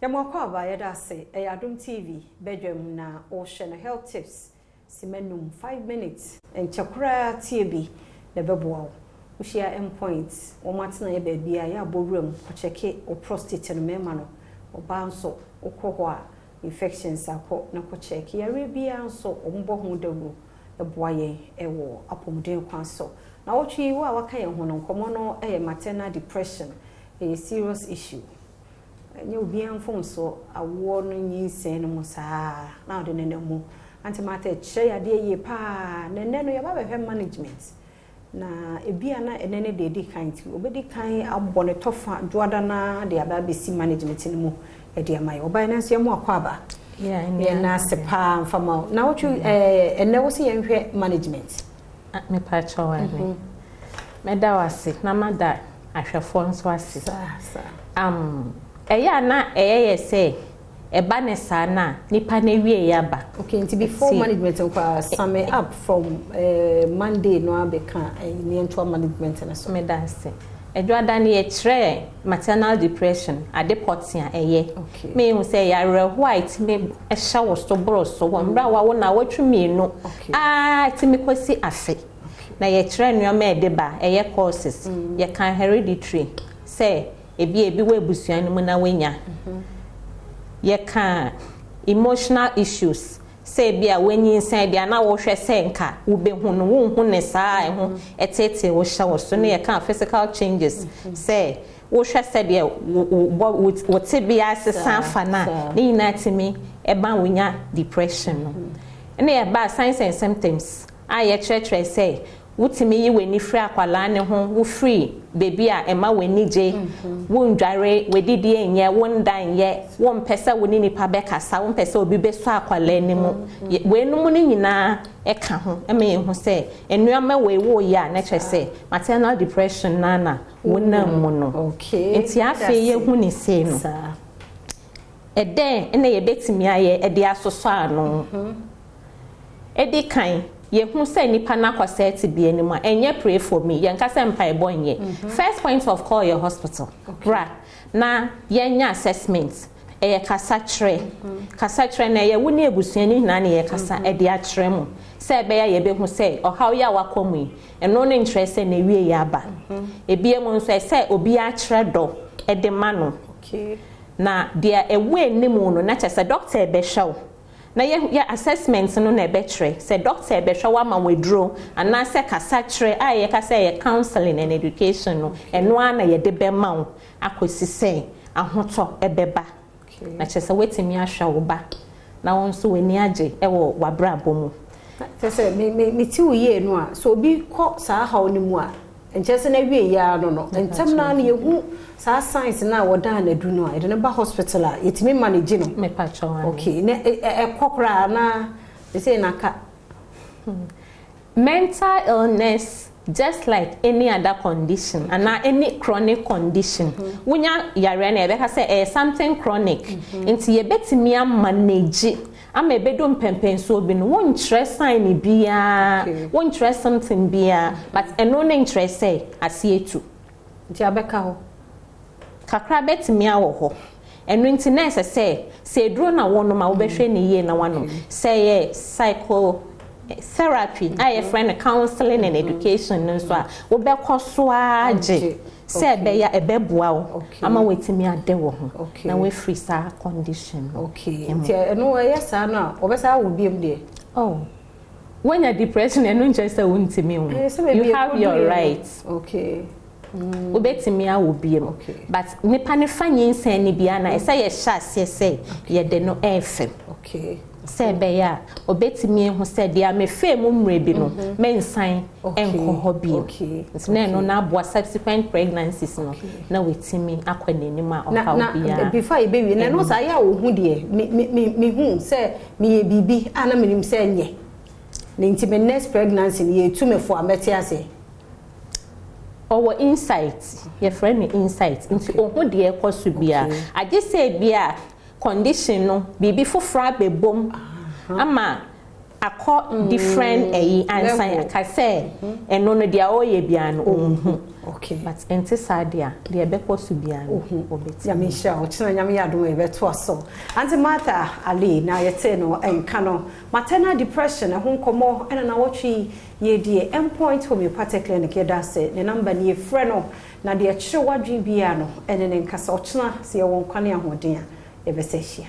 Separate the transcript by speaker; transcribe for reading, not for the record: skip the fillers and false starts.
Speaker 1: Yamwako abaya da say Adom TV Badwam na ocean health tips simenum 5 minutes and chakra TB the Badwam we share endpoints o matna e baby ya borum ko cheke o prostate no mema no o banso o kohwa infections akọ na ko check ya rebia nso o mbo ho dawo e boaye e wo apomuden kwanso na wo twi wo aka ye ho no nkomo no e maternal depression a serious issue. Nye obi anfom so awo no nyinsen no musa na ode nene mu antimate che ya de ye pa nene no ya ba be management na ebia na enene de di kan ti obedi kan abbo ne tofa duada na de aba be si management ni mu e de amai oba na se mu akwa ba yeah na se pa mfama na wotu ene wo se yenhwe management
Speaker 2: me pa chawa ni me da wase na mada ahwefo nso ase eya na eye say eba ne sa na nipa na wie ya ba.
Speaker 1: Okay, nti before management kwa sum up from Monday no abeka ni into management na so
Speaker 2: me dance edwada na ye kire maternal depression ade potia eye me hu say ya white me ehya wo so bro so wo mbra wa na watwumi no ti me kwasi afe na ye kire nneoma ede ba eye causes ye kan hereditary say ebi we busuan mu na wenya ye kan emotional issues say bia wenyi nsan dia na wo hwe say nka wo be hu no wo hu ne saa ho etete wo hya wo so ne ye kan physical changes say wo hwe say dia wo te bia sesan fa na ni na timi e ban wonya depression no ne ye ba signs and symptoms ye church say wutimi yi weni free akwala ne ho wo free baby a ema weni je wo ndware wedidi enye wo ndan ye wo mpesa woni nipa bekasa wo mpesa obi beso akwala ne mu wenum ne nyina eka ho eme ho se enuama we wo ya na che maternal depression nana wona mu no
Speaker 1: okay
Speaker 2: enti afi ye hu ni se no eden ene ye betimi aye ede asoso ano edi kan ye hu say nipa na kwasa ti bi animu enye pray for me ye nka say mpa ebo nye first point of call your hospital bra na ye nya assessment ye kasa tre na ye woni ebusuani na na ye kasa e de atre mu say be ya ye be hu say o how ya wakomu eno no interest na wie ya ba ebie mu nso say obi atre do e de ma no
Speaker 1: okay
Speaker 2: na dia ewe nimu no na chese doctor be hwe na ye assessment no na betre say doctor be hwa wa ma wedro ana say kasa tre ye kasa ye counseling and education no eno ana ye de be ma wo akosi say ahoto ebeba na chese wetimi ahwa wo ba na won so weni age e wo wabra bomu
Speaker 1: say me ti wo ye no a so obi ko sa ha oni mu a enchese na wie ya no no entem na ye hu sa science na woda na du no a ede ne ba hospital a yetimi manage no
Speaker 2: me pa chawa
Speaker 1: okay na kokra na say na ka
Speaker 2: mental illness just like any other condition and any chronic condition wunya yare na ebe ka say something chronic nti ye betimi am manage ama ebedo mpempenso obi no won interest sign bia won interest something bia but eno no interest say asietu
Speaker 1: nti abeka ho
Speaker 2: kakra betimi awo ho eno nti na say dro na wono ma wo behwe ne ye na wano say psycho therapy I friend counseling and education no so wo be koso age say be ya ebeboa wo ama wetimi ade wo ho na we free sa condition
Speaker 1: okay nti no yes na obesa wo biem de
Speaker 2: when you're depression eno just say wontimi wo you have your rights
Speaker 1: okay
Speaker 2: obetimi a wo biem but nipa ne fanye nsan ni bia na say ye sha say ye de no efe
Speaker 1: okay
Speaker 2: say be ya obetimi hu say dia me fe mu mre bi no me nsan enko hobi
Speaker 1: okay
Speaker 2: na no na abo subsequent pregnancies no na wetimi akwanenim a okaw bia
Speaker 1: na before e be wi na no say ya wo hu de me hu say me ye bibi ana menim say nye na nti me next pregnancy ye tumefo amete ase
Speaker 2: our insight your friend insight into ohu de ekoso bia age say bia condition no bibi fofra bebom ama akọ different ansan aka say eno no dia oye bia no
Speaker 1: okay
Speaker 2: but enti sadia dia beko su bia no obeti
Speaker 1: ya me sha o china nyame Adom e beto aso anti Martha Ali na yete no enka no maternal depression ho nkomo ena na wotwi ye die endpoint homeopathic clinic ye da se ne number ne frɛ no na de kire wadwen bia no ene ne nkasa o china se ye won kwane ahoden a e be se hia